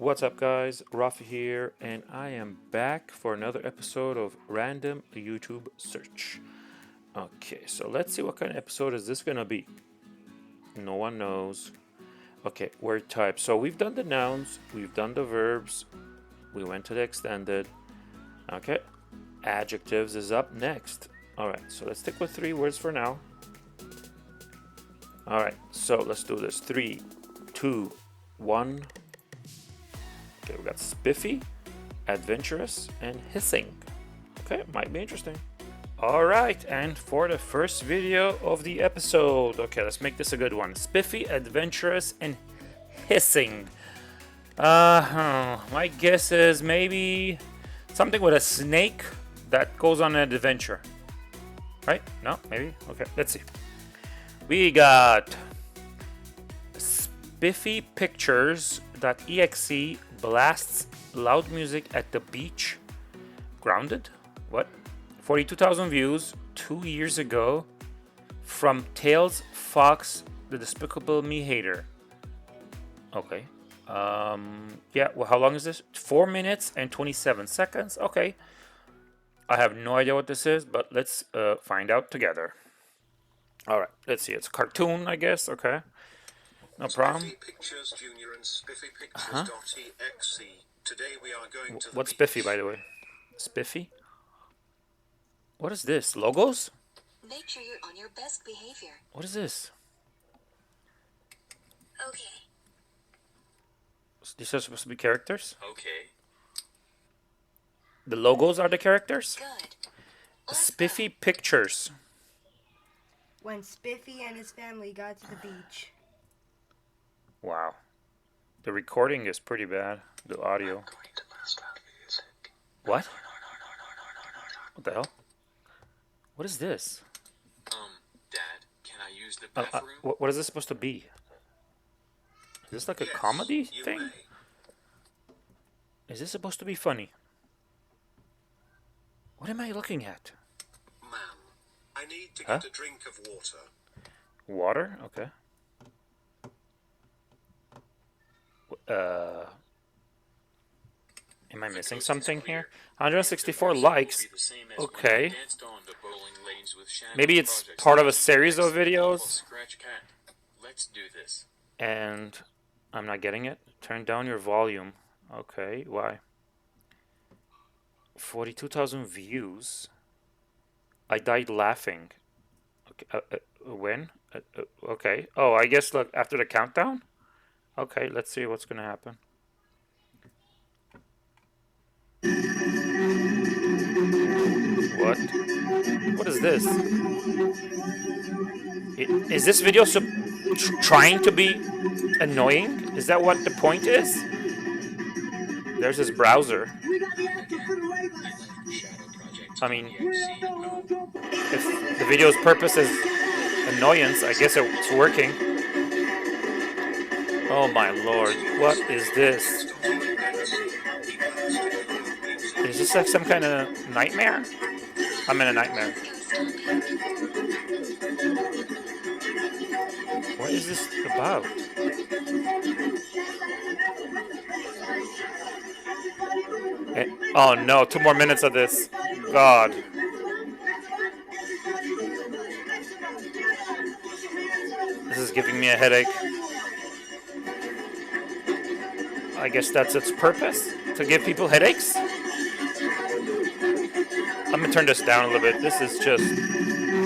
What's up, guys? Rafi here, and I am back for another episode of Random YouTube Search. Okay, so let's see what kind of episode is this gonna be. No one knows. Okay, word type. So we've done the nouns, we've done the verbs, we went to the extended. Okay, adjectives is up next. Alright, so let's stick with 3 words for now. Alright, so let's do this. 3, 2, 1. Okay, we got spiffy, adventurous, and hissing. Okay, might be interesting. Alright, and for the first video of the episode, okay, let's make this a good one. Spiffy, adventurous, and hissing. My guess is maybe something with a snake that goes on an adventure. Right? No? Maybe? Okay, let's see. We got spiffypictures.exe blasts loud music at the beach. Grounded? What? 42,000 views 2 years ago from Tails Fox, the Despicable Me hater. Okay. Yeah, well, how long is this? 4 minutes and 27 seconds. Okay. I have no idea what this is, but let's find out together. Alright, let's see. It's a cartoon, I guess. Okay. No problem. Spiffy Pictures Junior and spiffypictures.exe. Today we are going to What's Spiffy, by the way? Spiffy? What is this? Logos? Make sure you're on your best behavior. What is this? Okay. These are supposed to be characters? Okay. The logos are the characters? Good. Spiffy Pictures. When Spiffy and his family got to the beach. Wow. The recording is pretty bad. The audio. I'm going to blast out music. What? No. What the hell? What is this? Dad, can I use the bathroom? What is this supposed to be? Is this like a Yes, comedy you thing? may. Is this supposed to be funny? What am I looking at? Ma'am, I need to Huh? get a drink of water. Water? Okay. Am I missing something here? 164 likes. Okay. Maybe it's part of a series of videos. Let's do this. And I'm not getting it. Turn down your volume. Okay, why? 42,000 views. I died laughing. Okay, when? Okay. Oh, I guess look after the countdown. Okay, let's see what's gonna happen. What? What is this? Is this video trying to be annoying? Is that what the point is? There's this browser. I mean, if the video's purpose is annoyance, I guess it's working. Oh my lord, what is this? Is this like some kind of nightmare? I'm in a nightmare. What is this about? Oh no, 2 more minutes of this. God. This is giving me a headache. I guess that's its purpose? To give people headaches? I'm gonna turn this down a little bit. This is just...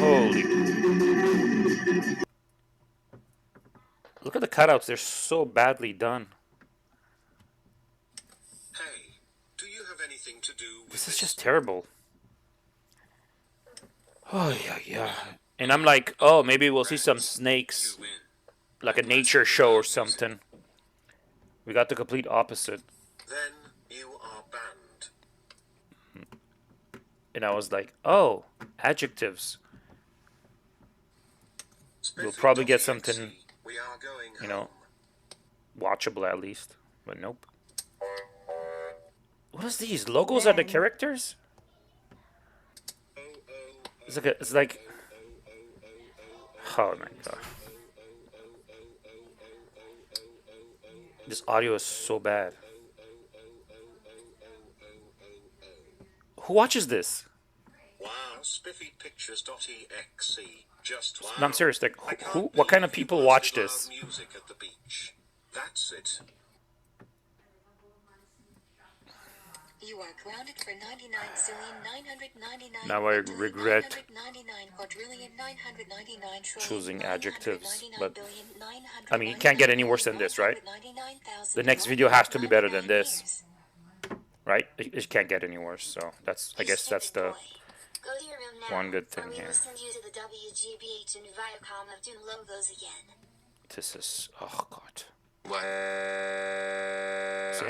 Holy... Look at the cutouts. They're so badly done. Hey, do you have anything to do with This is just terrible. Oh, yeah. And I'm like, oh, maybe we'll see some snakes. You win. Like a nature show or something. We got the complete opposite. Then you are banned. And I was like, oh, adjectives. We'll Spiffy probably get .exe. something, We are going you know, home. watchable at least. But nope. What is these? Logos are the characters? It's like... Oh my god. This audio is so bad. Who watches this? Wow, spiffypictures.exe. Just wow. No, I'm serious. Like, I can't who? What kind of believe you people watch posted this? loud music at the beach. That's it. You are grounded for 99,999,999 Now I regret choosing adjectives, but I mean, it can't get any worse than this, right? The next video has to be better than this, right? It can't get any worse. So that's, I guess that's the one good thing here. This is, oh god. See?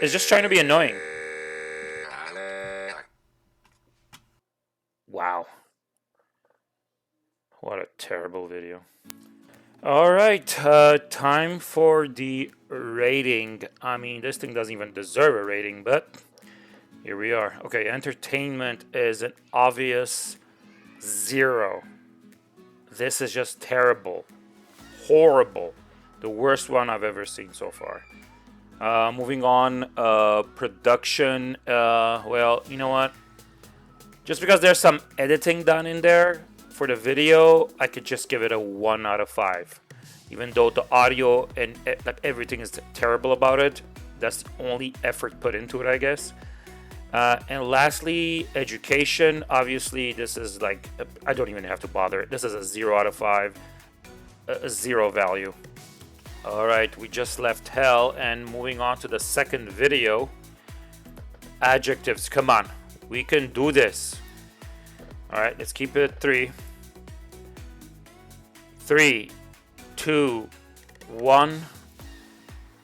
It's just trying to be annoying. Wow. What a terrible video. Alright, time for the rating. I mean, this thing doesn't even deserve a rating, but here we are. Okay, entertainment is an obvious 0. This is just terrible. Horrible. The worst one I've ever seen so far. Moving on, production. Well, you know what? Just because there's some editing done in there for the video, I could just give it a 1 out of 5. Even though the audio and like everything is terrible about it, that's the only effort put into it, I guess. And lastly, education. Obviously, this is like, I don't even have to bother. This is a 0 out of 5, a 0 value. All right, we just left hell and moving on to the second video. Adjectives, come on. We can do this. All right, let's keep it at 3. 3, 2, 1.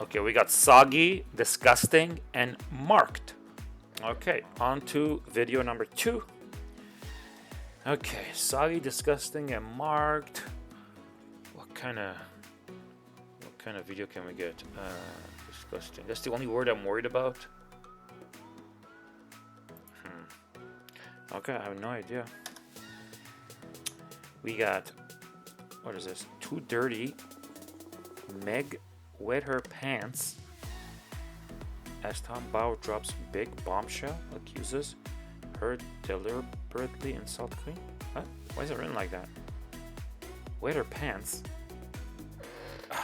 Okay, we got soggy, disgusting, and marked. Okay, on to video number 2. Okay, soggy, disgusting, and marked. What kind of video can we get? Disgusting. That's the only word I'm worried about. Okay, I have no idea. We got, what is this? Too dirty. Meg wet her pants as Tom Bauer drops big bombshell, accuses her deliberately insult Queen. What? Why is it written like that? Wet her pants.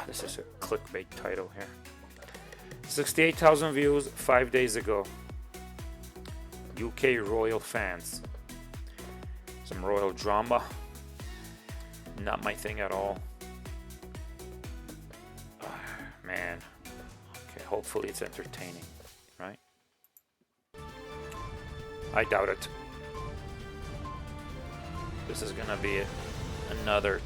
This is a clickbait title here. 68,000 views 5 days ago. UK royal fans. Some royal drama. Not my thing at all. Man. Okay, hopefully it's entertaining, right? I doubt it. This is gonna be another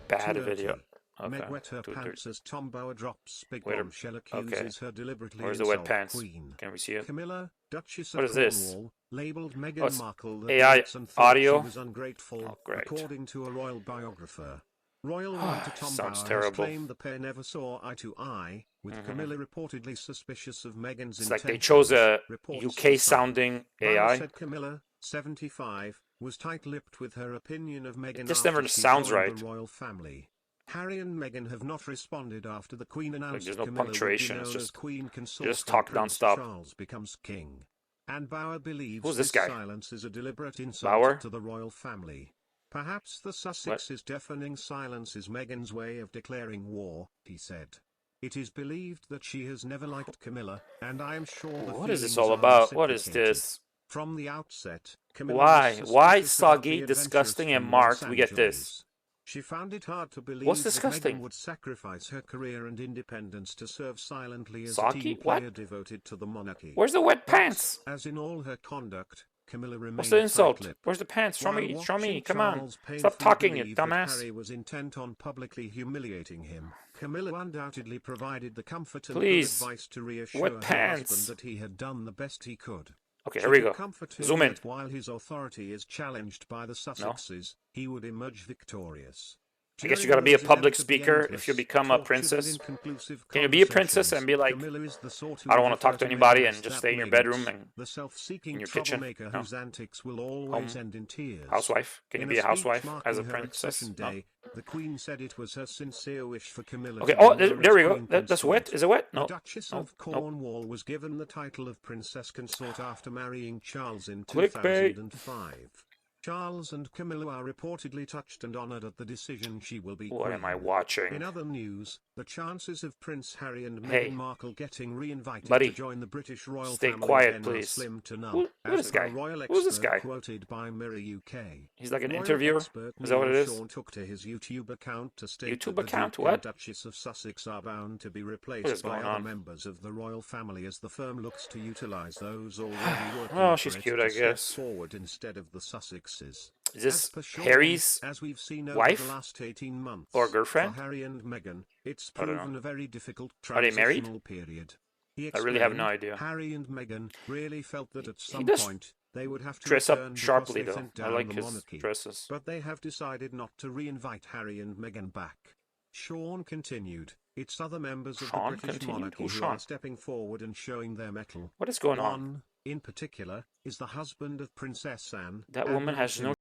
bad video. Okay. Meg wet her pants as Tom Bauer drops big Wet her- bombshell, accuses her deliberately Where's the wet insult pants? Queen. Can we see it? Camilla, Duchess What of is this? Cornwall, labelled Oh, Meghan it's Markle the AI Johnson thought audio? she was ungrateful, Oh, great. according to a royal biographer. Royal writer Tom Sounds Bauer terrible. has claimed the pair never saw eye to eye, with Camilla reportedly suspicious of Meghan's It's like intentions. they chose a Reports UK aside. sounding Bauer AI. said Camilla, 75, was tight-lipped with her opinion of Meghan. This after never she sounds joined right. The royal family. Harry and Meghan have not responded after the Queen announced there's no Camilla punctuation, would be it's known just- as Queen Consort just when talk Prince nonstop. Charles becomes king. And Bauer believes Who's this guy? silence is a deliberate insult Bauer? to the royal family. Perhaps the Sussex's deafening silence is Meghan's way of declaring war, he said. It is believed that she has never liked Camilla, and I am sure the What is this feelings all are about? What is reciprocated. this? From the outset, Camilla Why? was Why suspicious about soggy, the adventures disgusting, and from marked? Los We get this. Angeles. She found it hard to believe What's that disgusting? Meghan would sacrifice her career and independence to serve silently as Soggy? a team What? player devoted to the monarchy. Where's the wet pants? As in all her conduct, Camilla remained What's the insult? tight-lipped. Where's the pants? Show While me, come watching on. Charles Stop painfully talking, you believe that dumbass. Harry was intent on publicly humiliating him. Camilla undoubtedly provided the comfort and Please. good advice to reassure Wet her pants. husband that he had done the best he could. Okay, She here we could go. comfort him Zoom in. that while his authority is challenged by the Sussexes, he would emerge victorious. I guess you During gotta be a those public inevitably speaker if endless, you become a tortured princess. and inconclusive Can you be a princess and be like, Camilla is the sort who I don't want would to talk refer to anybody Meghan and as just that stay in your lady, bedroom and the self-seeking in your kitchen? troublemaker No. whose antics will always end in tears. housewife? Can you In be a speech housewife marking as a her princess? accession No? day, The Queen said it was her sincere wish for Camilla Okay, to oh, be known there as we go. Queen That's wet. Consort. Is it wet? The No. Duchess Nope. of Cornwall was given the title of Princess Consort after marrying Charles in Clickbait. 2005. Charles and Camilla are reportedly touched and honored at the decision she will be What queen. am I watching? In other news, the chances of Prince Harry and Hey, Meghan Markle getting re-invited buddy, to join the British royal stay family quiet, again are please. slim to none, Who as is this per guy? a royal Who's this expert guy? quoted by Mirror UK. He's like an Royal interviewer? expert Is that what it Neil is? Sean took to his YouTube account to state YouTube that the account? Duke What? and Duchess of Sussex are bound to be What replaced is by going other on? members of the royal family as the firm looks to utilise those already working Oh, for she's it cute, to I step guess. forward instead of the Sussexes. Is this As per Sean, Harry's as we've seen over wife the last 18 months, or for girlfriend? Harry and Meghan, it's I don't know. proven a very difficult Are they married? transitional period. He I really have explained, no idea. Harry and Meghan really felt that at He some does point they would have to dress return up because sharply, they though. sent I down like the his monarchy. dresses. But they have decided not to re-invite Harry and Meghan back. Sean continued, it's other members of Sean the British continued? monarchy Who's who Sean? are stepping forward and showing their mettle. What is going on? One, in particular, is the husband of Princess Anne. That woman has no...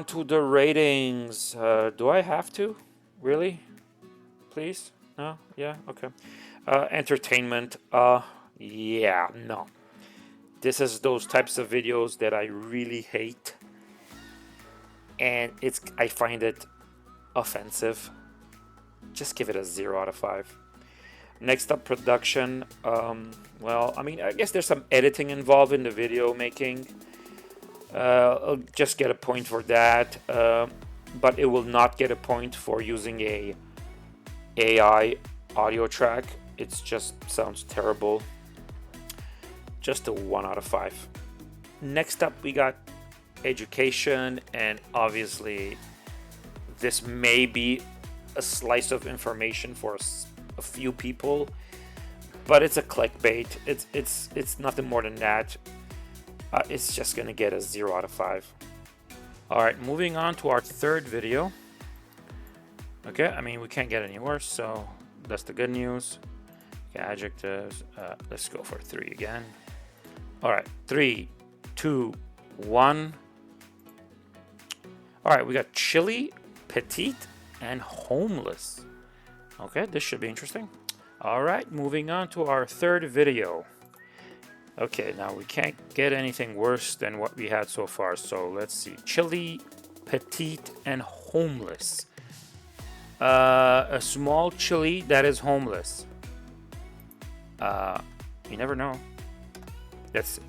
To the ratings. Do I have to? Really? Please? No? Yeah? Okay. Entertainment. Yeah, no. This is those types of videos that I really hate. And I find it offensive. Just give it a 0 out of 5. Next up, production. Well, I mean, I guess there's some editing involved in the video making. I'll just get a point for that, but it will not get a point for using a AI audio track. It just sounds terrible. Just a 1 out of 5. Next up, we got education, and obviously this may be a slice of information for a few people, but it's a clickbait. It's nothing more than that. It's just gonna get a 0 out of 5. All right, moving on to our third video. Okay, I mean, we can't get any worse, so that's the good news. Okay, adjectives. Let's go for 3 again. All right, 3, 2, 1. All right, we got chilly, petite, and homeless. Okay, this should be interesting. All right, moving on to our third video. Okay, now we can't get anything worse than what we had so far. So let's see. Chilly, petite, and homeless. A small chili that is homeless. You never know.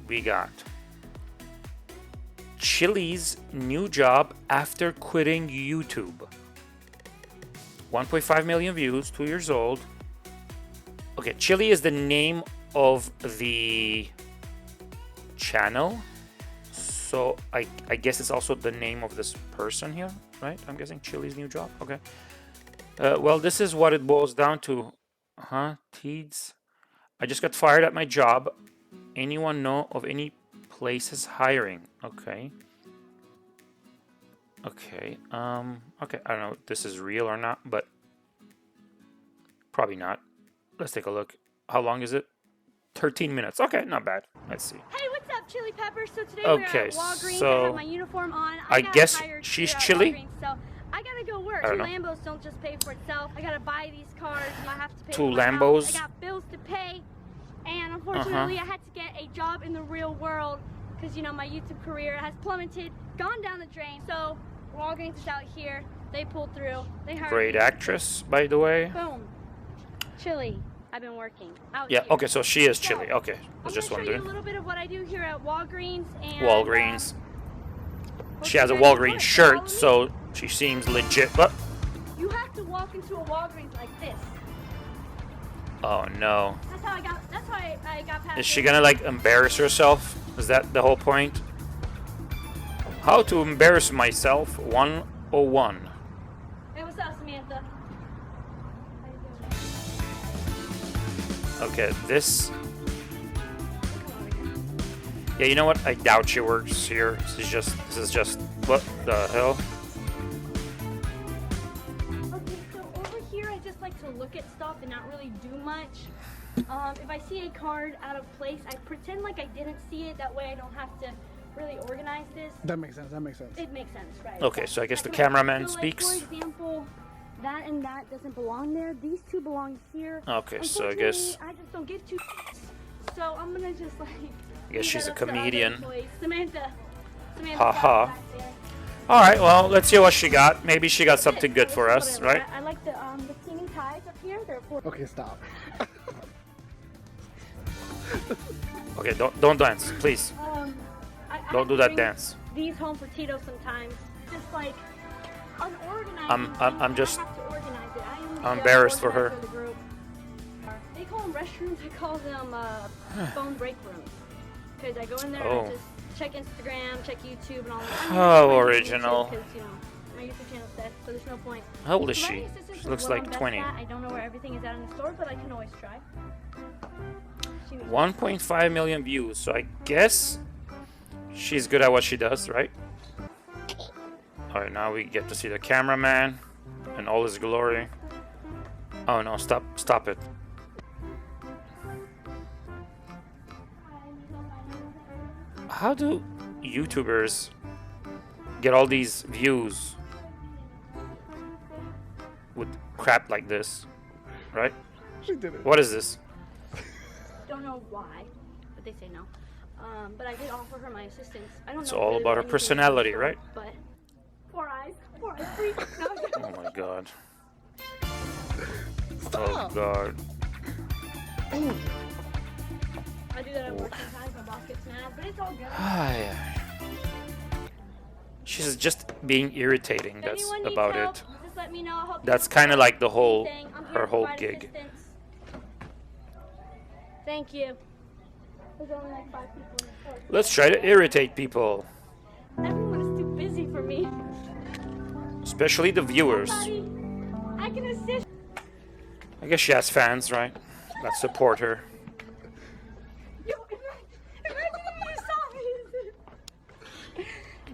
We got Chili's new job after quitting YouTube. 1.5 million views, 2 years old. Okay, Chili is the name of the channel, so I guess it's also the name of this person here, right? I'm guessing Chili's new job. Okay. Well, this is what it boils down to. Teeds. I just got fired at my job. Anyone know of any places hiring? Okay. Okay. Okay. I don't know if this is real or not, but probably not. Let's take a look. How long is it? 13 minutes. Okay, not bad. Let's see. Hey, what's up, Chili Peppers. So today Okay, we're at Walgreens. so I have my uniform on. I got guess hired she's here at chili? Walgreens, so I gotta go work. I Two don't know. Lambos don't just pay for itself. I gotta buy these cars. I have to pay Two for my Lambos? house. I got bills to pay, and unfortunately, I had to get a job in the real world because you know my YouTube career has plummeted, gone down the drain. So Walgreens is out here. They pulled through. They hired Great me. actress, by the way. Boom. Chili. I've been working out Yeah, here. okay, so she is chili. So, Okay, I I'm was just gonna show you a wondering. little bit of what I do here at Walgreens. And, Walgreens. hope She has a you guys enjoy Walgreens it. shirt, Follow me. so she seems legit. But You have to walk into a Walgreens like this. oh no, That's how I got. That's how I got past. is she it. gonna like embarrass herself? Is that the whole point? How to embarrass myself 101. Hey, what's up, Samantha? How you doing? Okay, this. Come over here. Yeah, you know what? I doubt she works here. This is just. What the hell? Okay, so over here I just like to look at stuff and not really do much. If I see a card out of place, I pretend like I didn't see it. That way I don't have to really organize this. That makes sense. That makes sense. It makes sense, right? Okay, so I guess the That's what cameraman so, like, speaks. For example, that and that doesn't belong there. These two belong here. Okay, so I guess. Unfortunately, I just don't give two. So I'm gonna just like. I guess leave she's that a up to other comedian. employees. Samantha. Ha ha. back there. Alright, well, let's see what she got. Maybe she got something good for us, Whatever. right? I like the teeny ties up here. They're for. Okay, stop. Okay, don't dance, please. I Don't have do to that bring dance. These home for Tito sometimes. Just like unorganized. I'm just- I have to organize it. I am the, I'm embarrassed for her. organizer of the group. They call them restrooms. I call them phone break rooms. Because I go in there Oh. and just check Instagram, check YouTube, and all that. How original. Because you know my YouTube channel's dead, so there's no point. How old is Providing she? assistance She is looks what I'm like best 20. at. I don't know where everything is at in the store, but I can always try. She was- 1.5 million views, so I guess she's good at what she does, right? Alright, now we get to see the cameraman in all his glory. Oh no, stop it. How do YouTubers get all these views with crap like this? Right? She did it. What is this? Don't know why, but they say no. But I did offer her my assistance. I don't It's know all really about her anything personality, about, right? But 4 eyes, 4 eyes, please. No, I'm kidding. Oh my god. Oh god. I do that at work sometimes. My boss gets mad, but it's all good. Ay, ay. She's just being irritating. If That's anyone needs about help, it. Just let me know. I'll help you That's with kind of like the whole anything. I'm here her to whole provide gig. assistance. Thank you. There's only like 5 people in the store. Let's try to irritate people, Everyone is too busy for me. especially the viewers. Buddy, I can assist. I guess she has fans, right? That support her. Yo, imagine if you saw me.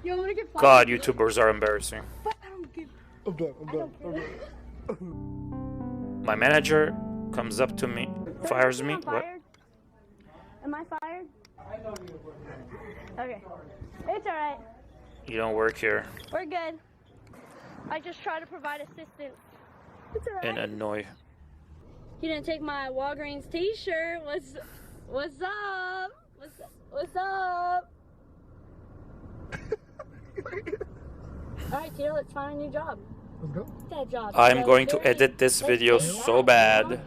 Yo, I'm gonna get fired. God, YouTubers are embarrassing. But I don't give. I'm done. I'm done. I'm done. My manager comes up to me, fires me. I'm What? fired? Am I fired? Okay. It's alright. You don't work here. We're good. I just try to provide assistance. It's alright. And annoy. You didn't take my Walgreens t-shirt. What's up? What's up? Alright, Tito, let's find a new job. Let's go. What's that job? I'm So going to very- edit this very video bad, so you bad. know?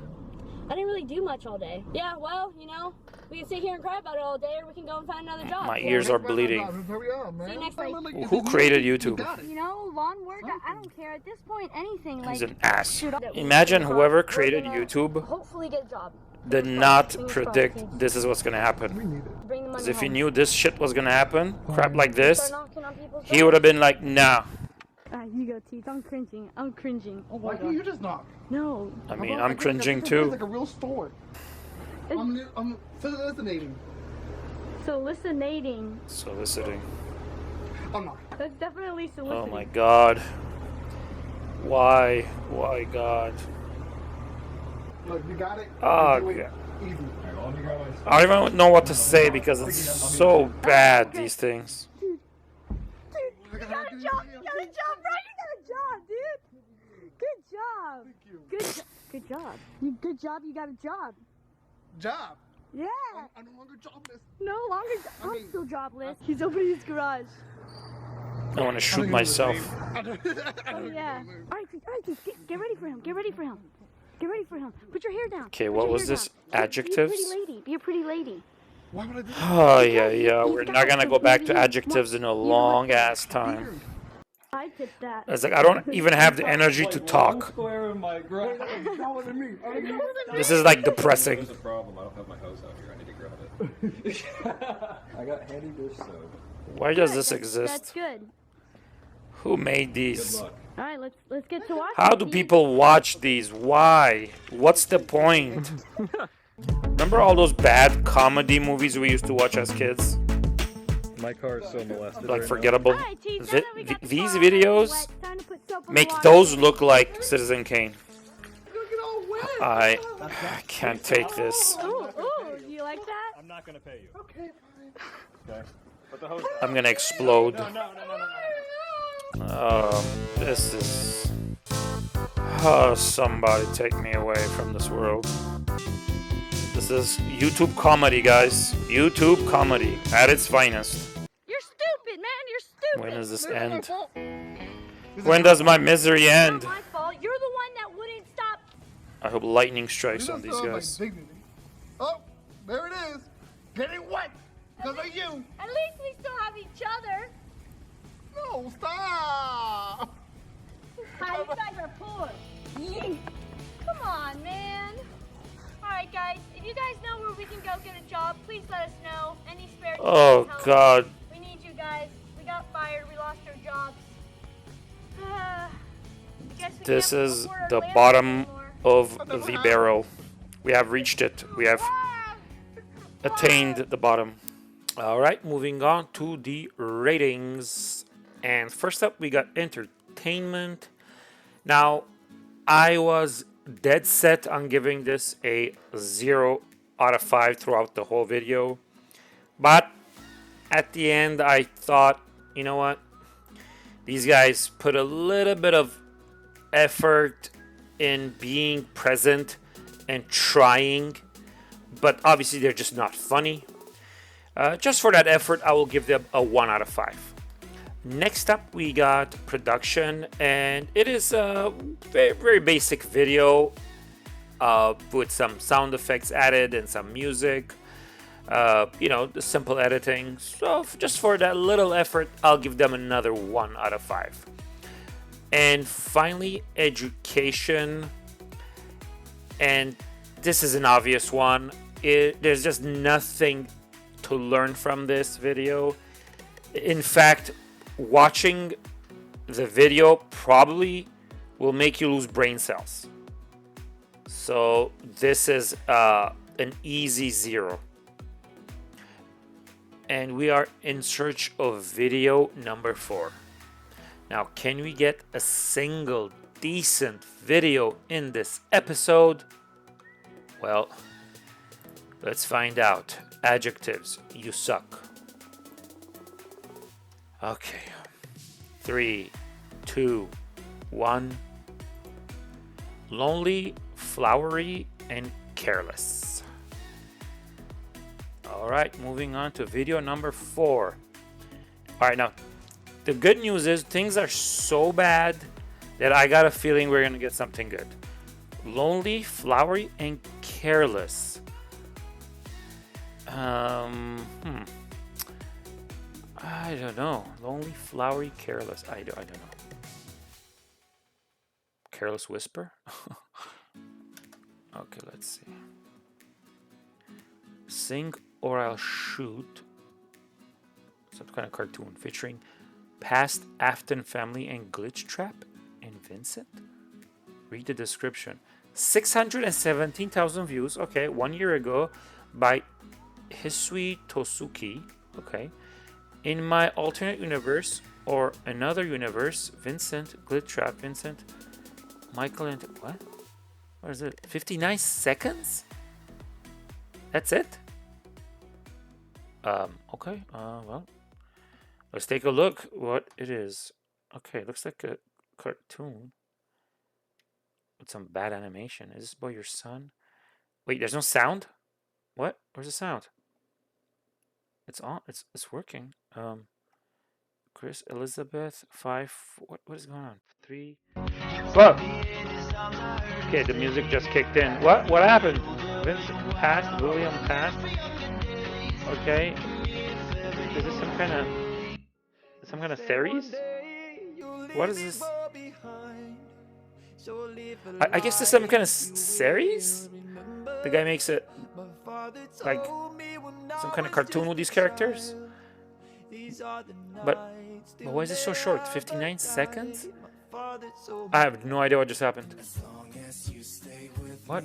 I didn't really do much all day. Yeah, well, you know, we can sit here and cry about it all day, or we can go and find another job. My ears are bleeding. Hurry up, man. See you next week. Who created YouTube? You know, lawn work, I don't care. At this point, anything. He's like, an ass. shoot up- Imagine whoever We're created gonna YouTube Hopefully get a job. did not predict this is what's gonna happen. We need it. Bring the money Because if he home. knew this shit was gonna happen, crap like Start this, knocking on people's he would have been like, nah. You go, Teeth. I'm cringing. I'm cringing. Oh my Why god. can't you just knock? No. I mean, How I'm about cringing It's too. like a real store. I'm fascinating. Soliciting. Soliciting. I'm not. That's definitely soliciting. Oh my god. Why? Why God? Look, you got it. Oh, Do it. God. Easy. Alright, well, let me grab my stuff. I don't even know what to say because it's so bad, these things. Dude, you got a job. You got a job, bro. You got a job, dude. Good job. Thank you. Good job. Good job. You got a job. Job. Yeah. I'm no longer jobless. No longer. I'm still jobless. He's opening his garage. I want to shoot myself. Oh yeah. All right, just get ready for him. Get ready for him. Get ready for him. Put your hair down. Okay, Put what your was hair this? down. Adjectives? Be a pretty lady. Why would I do that? Oh, yeah. We're not gonna go back to adjectives in a long ass time. I did that. It's like I don't even have the energy to talk. Square in my garage. Taller than me. This is like depressing. There's a problem. I don't have my hose out here. I need to grab it. I got handy dish soap. Why does this That's exist? good. Who made Good these? luck. All right, let's get to watching. How do people watch these? Why? What's the point? Remember all those bad comedy movies we used to watch as kids? My car is so molested. Like right forgettable. All right, T, now that we got the These car videos wet, time to put soap on make the water. those look like Citizen Kane. Look at all wet. I can't take this. Ooh, do you like that? I'm not gonna pay you. Okay, fine. Okay. Put the hose I'm gonna explode. No. This is. Oh, somebody take me away from this world. This is YouTube comedy, guys. YouTube comedy at its finest. You're stupid, man. You're stupid. When does this end? When does my misery end? It's not my fault. You're the one that wouldn't stop. I hope lightning strikes You on don't these feel guys. my dignity. Oh, there it is. Getting wet because of you. At least we still have each other. No, stop. Hi, you guys are poor. Come on, man. All right, guys. If you guys know where we can go get a job, please let us know. Any spare jobs, Oh help. God. We need you guys. We got fired. We lost our jobs. Guess we This can't is afford our the landlord bottom anymore. of the barrel. We have reached it. We have attained the bottom. All right, moving on to the ratings. And first up, we got entertainment. Now, I was dead set on giving this a 0 out of 5 throughout the whole video. But at the end, I thought, you know what? These guys put a little bit of effort in being present and trying, but obviously they're just not funny. Just for that effort, I will give them a 1 out of 5. Next up, we got production, and it is a very, very basic video with some sound effects added and some music. The simple editing. So just for that little effort, I'll give them another 1 out of 5. And finally, education. And this is an obvious one. There's just nothing to learn from this video. In fact, watching the video probably will make you lose brain cells. So this is an easy 0. And we are in search of video number 4. Now, can we get a single decent video in this episode? Well, let's find out. Adjectives, you suck. Okay. 3, 2, 1. Lonely, flowery, and careless. Alright, moving on to video number 4. Alright, now, the good news is things are so bad that I got a feeling we're going to get something good. Lonely, flowery, and careless. I don't know. Lonely, flowery, careless. I don't know. Careless whisper? Okay, let's see. Sing or I'll shoot. Some kind of cartoon featuring Past Afton Family and Glitch Trap and Vincent. Read the description. 617,000 views. Okay, 1 year ago by Hisui Tosuki. Okay. In my alternate universe or another universe, Vincent, Glitch Trap, Vincent, Michael, and what? What is it? 59 seconds? That's it? Okay, well, let's take a look what it is. Okay, looks like a cartoon with some bad animation. Is this about your son? Wait, there's no sound? What? Where's the sound? It's on. It's working. Chris, Elizabeth, 5. What is going on? 3. Whoa. Okay, the music just kicked in. What happened? Vince passed. William passed. Okay. Is this some kind of series? What is this? I guess this is some kind of series. The guy makes it like some kind of cartoon with these characters. But why is it so short? 59 seconds? I have no idea what just happened. What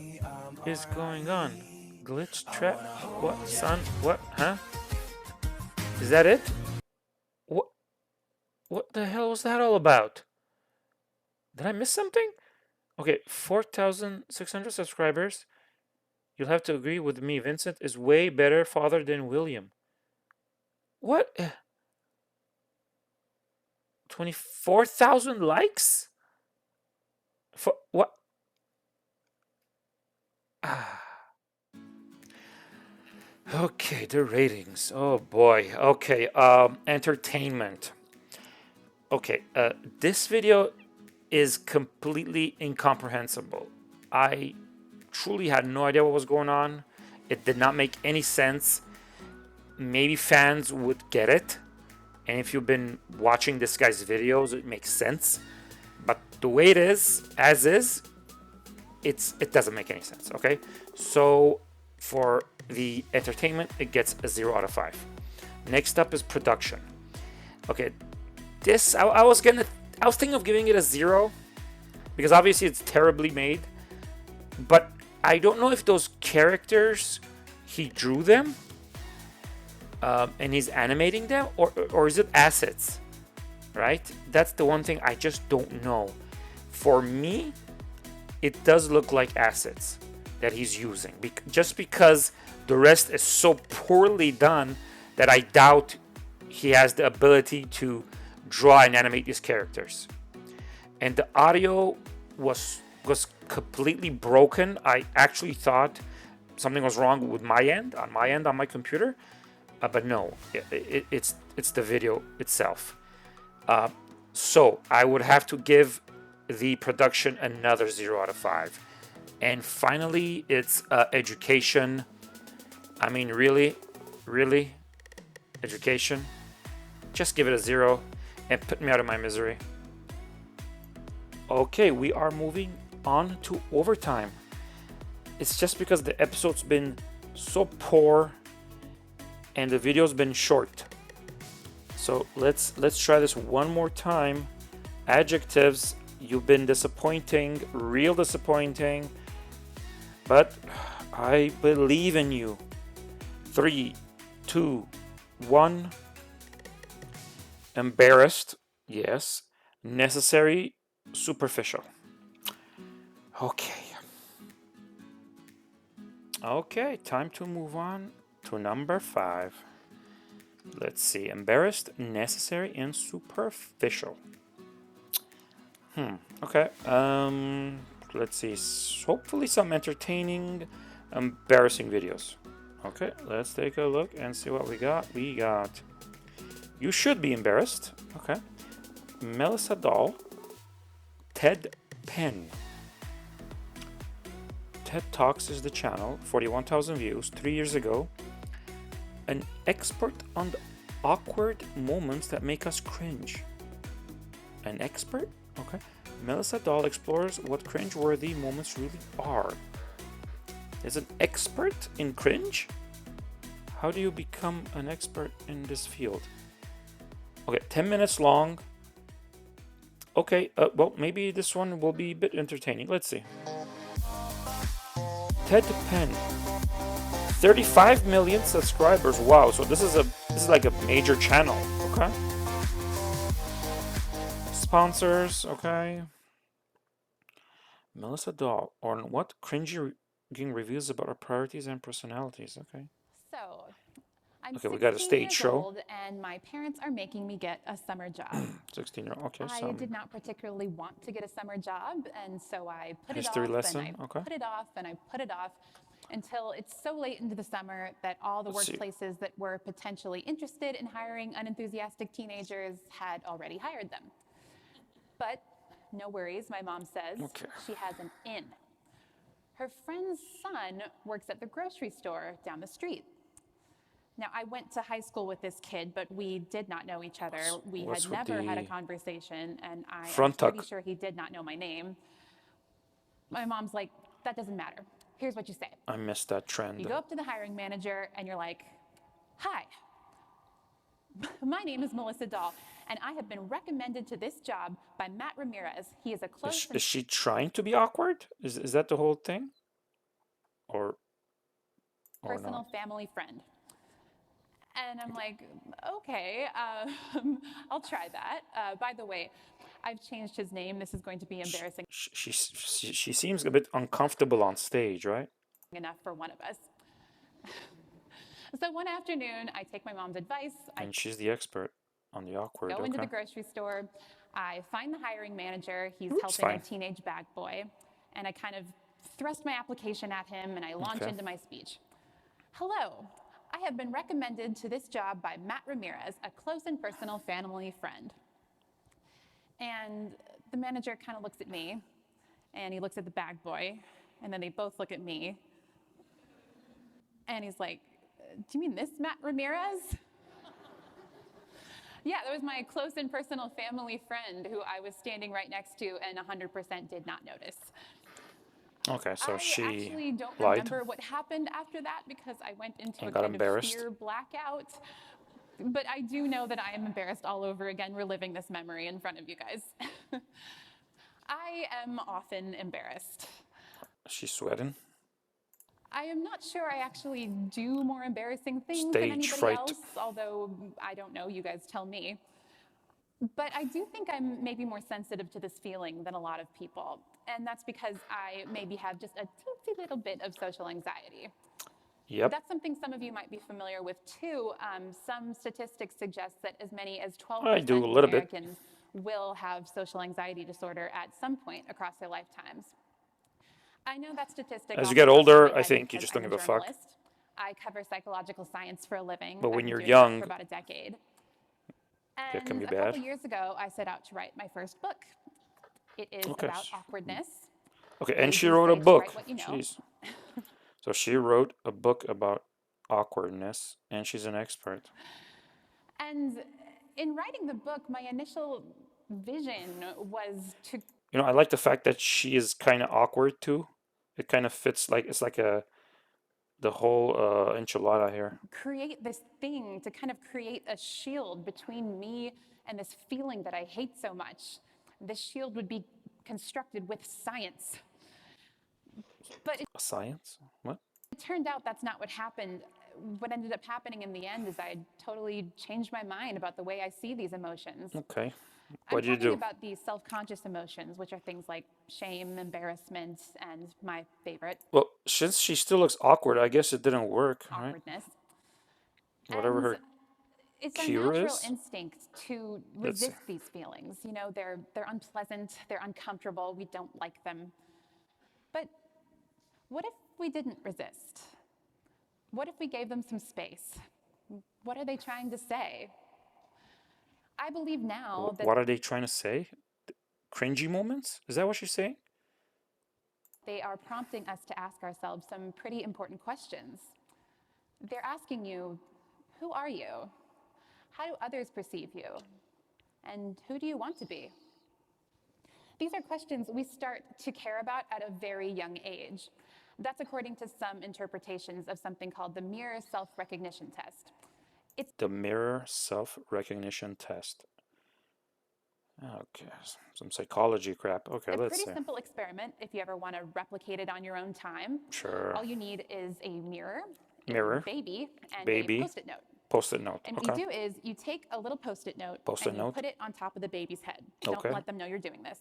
is going on? Glitch trap? What, son? What? Huh? Is that it? What the hell was that all about? Did I miss something? Okay, 4,600 subscribers. You'll have to agree with me. Vincent is way better father than William. What? 24,000 likes? For what? Okay, the ratings. Oh boy. Okay, entertainment. Okay, this video is completely incomprehensible. I truly had no idea what was going on. It did not make any sense. Maybe fans would get it, and if you've been watching this guy's videos, it makes sense. But the way it is, as is, it doesn't make any sense. Okay, so for the entertainment, it gets a 0 out of 5. Next up is production. Okay, this I was thinking of giving it a 0 because obviously it's terribly made, but I don't know if those characters he drew them and he's animating them, or is it assets, right? That's the one thing I just don't know. For me, it does look like assets that he's using, just because the rest is so poorly done that I doubt he has the ability to draw and animate these characters. And the audio was completely broken. I actually thought something was wrong with my end on my computer, but no, it's the video itself. So I would have to give the production another 0 out of 5. And finally, it's education. I mean, really, education. Just give it a 0 and put me out of my misery. Okay, we are moving on to overtime. It's just because the episode's been so poor and the video's been short. So let's try this one more time. Adjectives, you've been disappointing, real disappointing, but I believe in you. 3, 2, 1. Embarrassed, yes. Necessary, superficial. Okay, time to move on to number 5. Let's see. Embarrassed, necessary, and superficial. Okay. Let's see. Hopefully some entertaining, embarrassing videos. Okay, let's take a look and see what we got. We got You Should Be Embarrassed. Okay. Melissa Doll. Ted Penn. TED Talks is the channel. 41,000 views 3 years ago. An expert on the awkward moments that make us cringe. An expert? Okay. Melissa Doll explores what cringe-worthy moments really are. Is an expert in cringe? How do you become an expert in this field? Okay, 10 minutes long. Okay, well, maybe this one will be a bit entertaining. Let's see. Ted Penn. 35 million subscribers. Wow, so this is like a major channel. Okay. Sponsors, okay. Melissa Doll on what cringy Giving reviews about our priorities and personalities. Okay. So, I'm Okay, we got a 16 stage years show. old, and my parents are making me get a summer job. 16-year-old. Okay, I some did not particularly want to get a summer job, and so I put it history off, lesson. and I Okay. put it off, and I put it off until it's so late into the summer that all the Let's see. workplaces that were potentially interested in hiring unenthusiastic teenagers had already hired them. But no worries, my mom says. Okay. She has an in. Her friend's son works at the grocery store down the street. Now, I went to high school with this kid, but we did not know each other. We What's had with never had a the conversation, and I am front pretty tuck? sure he did not know my name. My mom's like, that doesn't matter. Here's what you say. I missed that trend. You go up to the hiring manager, and you're like, hi, my name is Melissa Dahl, and I have been recommended to this job by Matt Ramirez. He is a close Is she trying to be awkward? Is that the whole thing? Or personal not? family friend. And I'm like, okay, I'll try that. By the way, I've changed his name. This is going to be embarrassing She seems a bit uncomfortable on stage, right? enough for one of us. So one afternoon, I take my mom's advice. And she's the expert on the awkward. I go into the Okay. grocery store. I find the hiring manager. He's Oops, helping fine. a teenage bag boy. And I kind of thrust my application at him, and I launch Okay. into my speech. Hello. I have been recommended to this job by Matt Ramirez, a close and personal family friend. And the manager kind of looks at me, and he looks at the bag boy, and then they both look at me. And he's like, do you mean this Matt Ramirez? Yeah, that was my close and personal family friend who I was standing right next to and 100% did not notice. Okay, so I she actually don't lied. remember what happened after that because I went into And a got kind embarrassed. of fear blackout. But I do know that I am embarrassed all over again reliving this memory in front of you guys. I am often embarrassed. She's sweating. I am not sure I actually do more embarrassing things than Stage anybody fright. else, although I don't know, you guys tell me. But I do think I'm maybe more sensitive to this feeling than a lot of people. And that's because I maybe have just a teensy little bit of social anxiety. Yep. That's something some of you might be familiar with too. Some statistics suggest that as many as 12% I do a of little bit. Americans will have social anxiety disorder at some point across their lifetimes. I know that statistic. As you off get the top of my older, I head think you because just don't I'm give a fuck. journalist. I cover psychological science for a living. But when I've been you're doing young, that for about a decade. that can And be a bad. couple years ago, I set out to write my first book. It is Okay. about awkwardness. Okay, They and she do wrote say a to book. write what you know. Jeez. So she wrote a book about awkwardness, and she's an expert. And in writing the book, my initial vision was to You know, I like the fact that she is kind of awkward too. It kind of fits like it's like the whole enchilada here. create this thing, to kind of create a shield between me and this feeling that I hate so much. This shield would be constructed with science. But it Science? What? turned out that's not what happened. What ended up happening in the end is I totally changed my mind about the way I see these emotions. Okay. I'm What do you talking do? about these self-conscious emotions, which are things like shame, embarrassment, and my favorite, Well, since she still looks awkward, I guess it didn't work, right? awkwardness. Whatever And her it's our cure natural is. instinct to Let's see. resist these feelings. You know, they're unpleasant, they're uncomfortable, we don't like them. But what if we didn't resist? What if we gave them some space? What are they trying to say? I believe now that What are they trying to say? Cringy moments? Is that what she's saying? they are prompting us to ask ourselves some pretty important questions. They're asking you, who are you? How do others perceive you? And who do you want to be? These are questions we start to care about at a very young age. That's according to some interpretations of something called the mirror self-recognition test. The mirror self-recognition test. Okay, some psychology crap. Okay, A let's pretty see. simple experiment if you ever want to replicate it on your own time. Sure. All you need is a mirror, Mirror. a baby, and Baby. a Post-it note. Post-it note. And what Okay. you do is you take a little Post-it note Post-it and you note. put it on top of the baby's head. Don't Okay. let them know you're doing this.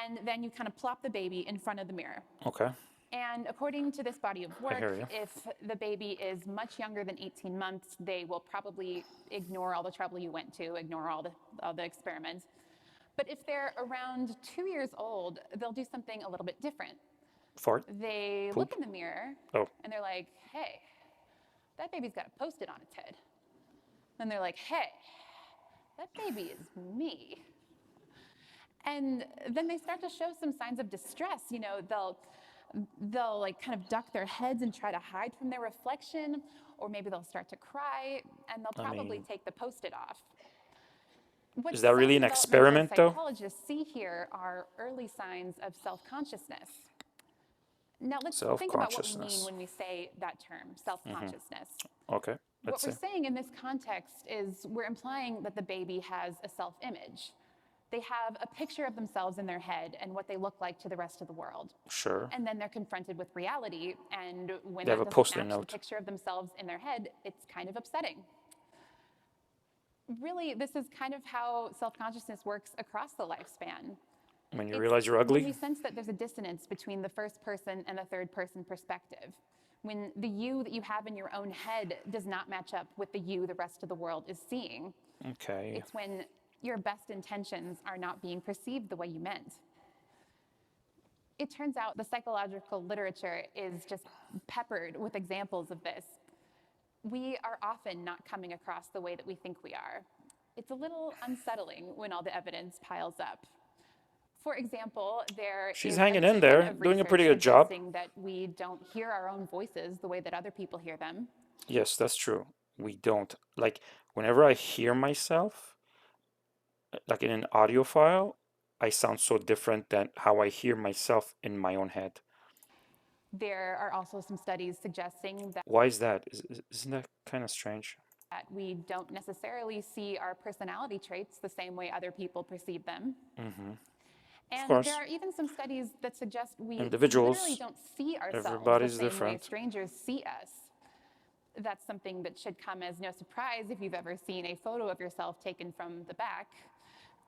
And then you kind of plop the baby in front of the mirror. Okay. And according to this body of work, hear you. if the baby is much younger than 18 months, they will probably ignore all the trouble you went to, ignore all the experiments. But if they're around 2 years old, they'll do something a little bit different. Fart? They look in the mirror Oh. and they're like, hey, that baby's got a Post-it on its head. And they're like, hey, that baby is me. And then they start to show some signs of distress. You know, they'll like kind of duck their heads and try to hide from their reflection, or maybe they'll start to cry, and they'll probably take the Post-it off. What Is that really an some experiment, though? psychologists see here are early signs of self-consciousness. Now let's think about what we mean when we say that term, self-consciousness. Okay, What we're saying in this context is we're implying that the baby has a self-image. They have a picture of themselves in their head and what they look like to the rest of the world. Sure. And then they're confronted with reality, and when They have that a doesn't Post-it match the note. picture of themselves in their head, it's kind of upsetting. Really, this is kind of how self-consciousness works across the lifespan. When you realize you're ugly? When we sense that there's a dissonance between the first person and the third person perspective. When the you that you have in your own head does not match up with the you the rest of the world is seeing. Okay. It's when your best intentions are not being perceived the way you meant. It turns out the psychological literature is just peppered with examples of this. We are often not coming across the way that we think we are. It's a little unsettling when all the evidence piles up. For example, She's is hanging a in ton there, of doing a research pretty good job. suggesting that we don't hear our own voices the way that other people hear them. Yes, that's true. We don't. Like, whenever I hear myself, like in an audio file, I sound so different than how I hear myself in my own head. There are also some studies suggesting that Why is that? Isn't that kind of strange? we don't necessarily see our personality traits the same way other people perceive them. Mm-hmm. And course. there are even some studies that suggest we Individuals, literally don't see ourselves everybody's the same way different. strangers see us. That's something that should come as no surprise if you've ever seen a photo of yourself taken from the back.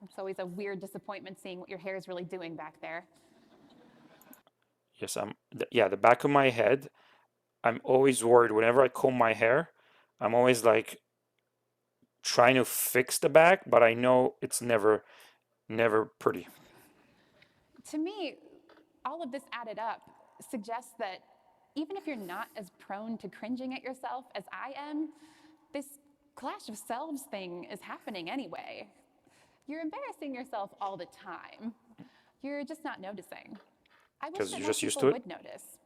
It's always a weird disappointment seeing what your hair is really doing back there. Yes, the back of my head, I'm always worried. Whenever I comb my hair, I'm always like trying to fix the back, but I know it's never pretty. To me, all of this added up suggests that even if you're not as prone to cringing at yourself as I am, this clash of selves thing is happening anyway. You're embarrassing yourself all the time. You're just not noticing. I wish 'Cause that you're more just used people to it? would notice.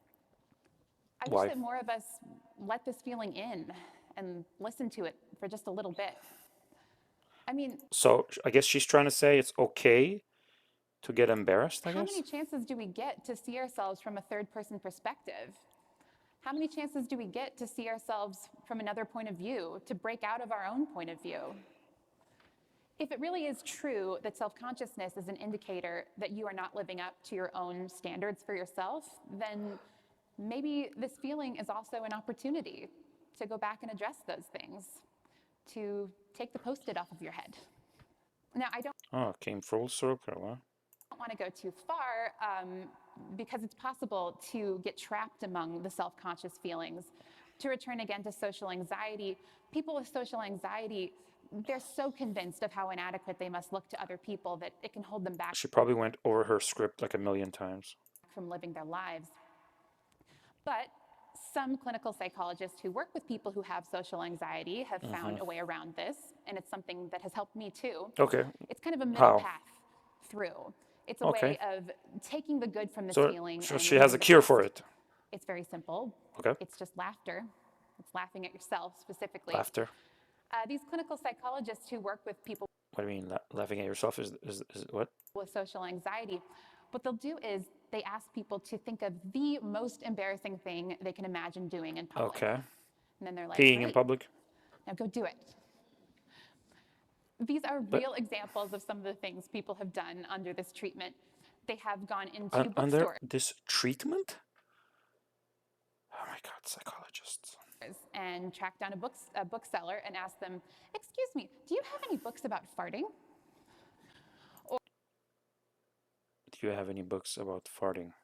I Why? wish that more of us let this feeling in and listen to it for just a little bit. I mean, So I guess she's trying to say it's okay to get embarrassed, I how guess? many chances do we get to see ourselves from a third person perspective? How many chances do we get to see ourselves from another point of view, to break out of our own point of view? If it really is true that self-consciousness is an indicator that you are not living up to your own standards for yourself, then maybe this feeling is also an opportunity to go back and address those things, to take the Post-it off of your head. Now, I don't Oh, it came full circle, huh? want to go too far because it's possible to get trapped among the self-conscious feelings. To return again to social anxiety, people with social anxiety, they're so convinced of how inadequate they must look to other people that it can hold them back She probably went over her script like a million times. from living their lives. But some clinical psychologists who work with people who have social anxiety have found a way around this, and it's something that has helped me too. Okay. It's kind of a middle How? path through. It's a Okay. way of taking the good from this So, feeling. so and she has a removing the cure best. for it. It's very simple. Okay. It's just laughter. It's laughing at yourself specifically. Laughter. These clinical psychologists who work with people What do you mean? Laughing at yourself is what? with social anxiety, what they'll do is they ask people to think of the most embarrassing thing they can imagine doing in public. Okay. And then they're like, Peeing in "Great, public. now go do it." These are real examples of some of the things people have done under this treatment. They have gone into Under bookstores this treatment? Oh my God, psychologists. and tracked down a bookseller and asked them, "Excuse me, do you have any books about farting?" Do you have any books about farting?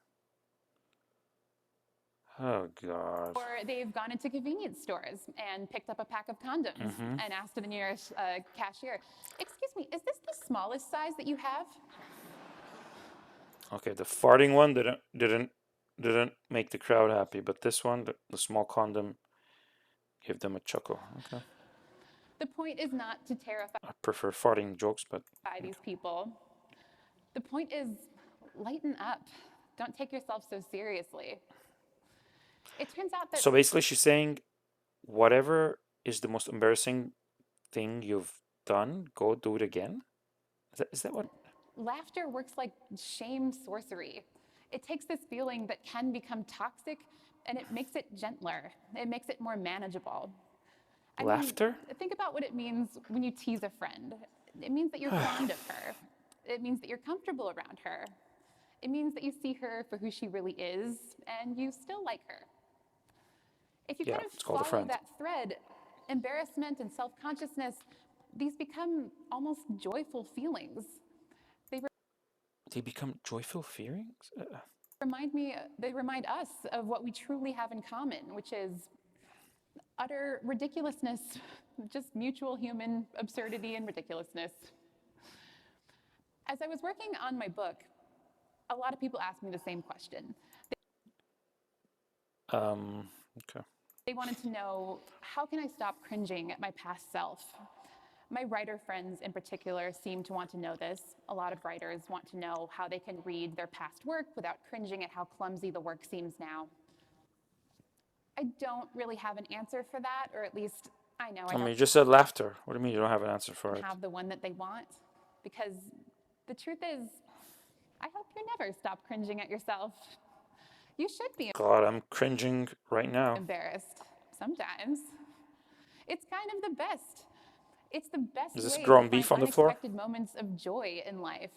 Oh God. Or they've gone into convenience stores and picked up a pack of condoms and asked the nearest cashier, "Excuse me, is this the smallest size that you have?" Okay, the farting one didn't make the crowd happy, but this one, the small condom, gave them a chuckle. Okay. The point is not to terrify I prefer farting jokes, but these people. The point is, lighten up. Don't take yourself so seriously. It turns out that so basically she's saying whatever is the most embarrassing thing you've done, go do it again. Is that what? laughter works like shame sorcery. It takes this feeling that can become toxic and it makes it gentler. It makes it more manageable. I mean, Laughter? think about what it means when you tease a friend. It means that you're fond of her. It means that you're comfortable around her. It means that you see her for who she really is and you still like her. If you Yeah, kind of it's called a follow friend. that thread, embarrassment and self-consciousness, these become almost joyful feelings. They become joyful feelings? They remind us of what we truly have in common, which is utter ridiculousness, just mutual human absurdity and ridiculousness. As I was working on my book, a lot of people asked me the same question. Okay. They wanted to know, how can I stop cringing at my past self? My writer friends in particular seem to want to know this. A lot of writers want to know how they can read their past work without cringing at how clumsy the work seems now. I don't really have an answer for that, or at least I know I I mean, don't you just said laughter. What do you mean you don't have an answer for it? have the one that they want. Because the truth is, I hope you never stop cringing at yourself. You should be God, I'm cringing right now. embarrassed sometimes. It's kind of the best. It's the best Is this way ground to beef find on the floor? unexpected moments of joy in life.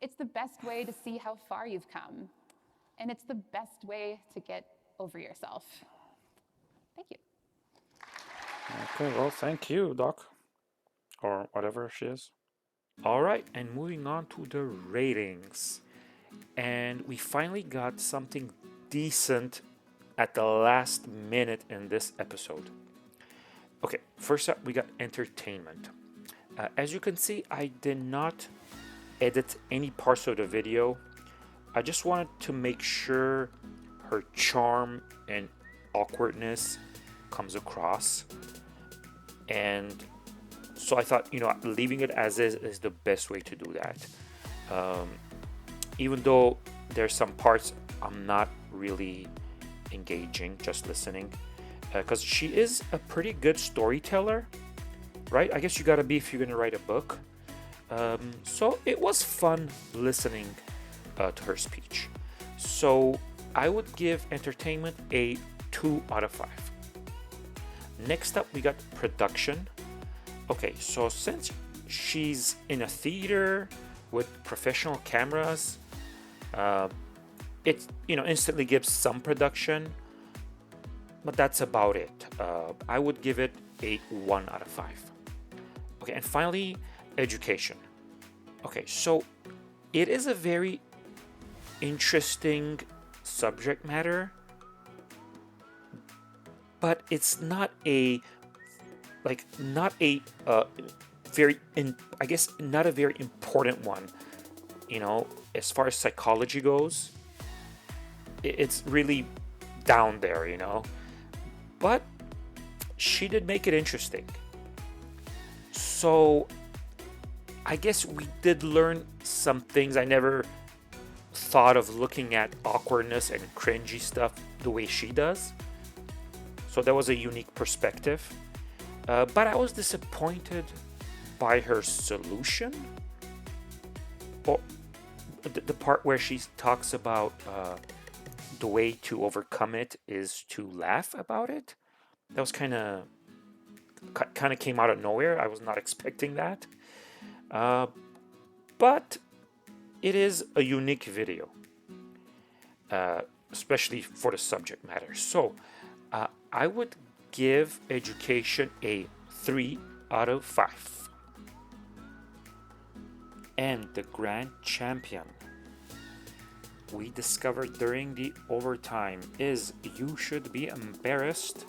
It's the best way to see how far you've come. And it's the best way to get over yourself. Thank you. Okay, well, thank you, Doc. Or whatever she is. All right, and moving on to the ratings. And we finally got something decent at the last minute in this episode. Okay, first up, we got entertainment. As you can see, I did not edit any parts of the video. I just wanted to make sure her charm and awkwardness comes across. And so I thought, leaving it as is the best way to do that. Even though there's some parts I'm not really engaging, just listening. Because she is a pretty good storyteller, right? I guess you gotta be if you're gonna write a book. So it was fun listening to her speech. So I would give entertainment a 2 out of 5. Next up, we got production. Okay, so since she's in a theater with professional cameras, it instantly gives some production, but that's about it. I would give it a 1 out of 5. Okay, and finally, education. Okay, so it is a very interesting subject matter, but it's not a not a very important one. As far as psychology goes, it's really down there, but she did make it interesting. So I guess we did learn some things. I never thought of looking at awkwardness and cringy stuff the way she does. So that was a unique perspective. But I was disappointed by her solution. Or the part where she talks about the way to overcome it is to laugh about it. That was kind of came out of nowhere. I was not expecting that. But it is a unique video, especially for the subject matter. So I would give education a 3 out of 5. And the grand champion. we discovered during the overtime is You Should Be Embarrassed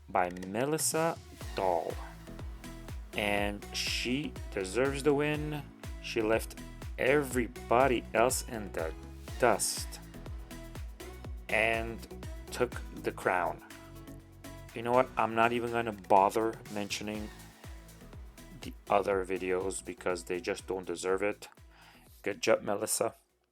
by Melissa Dahl. And she deserves the win. She left everybody else in the dust and took the crown. You know what? I'm not even gonna bother mentioning the other videos because they just don't deserve it. Good job, Melissa.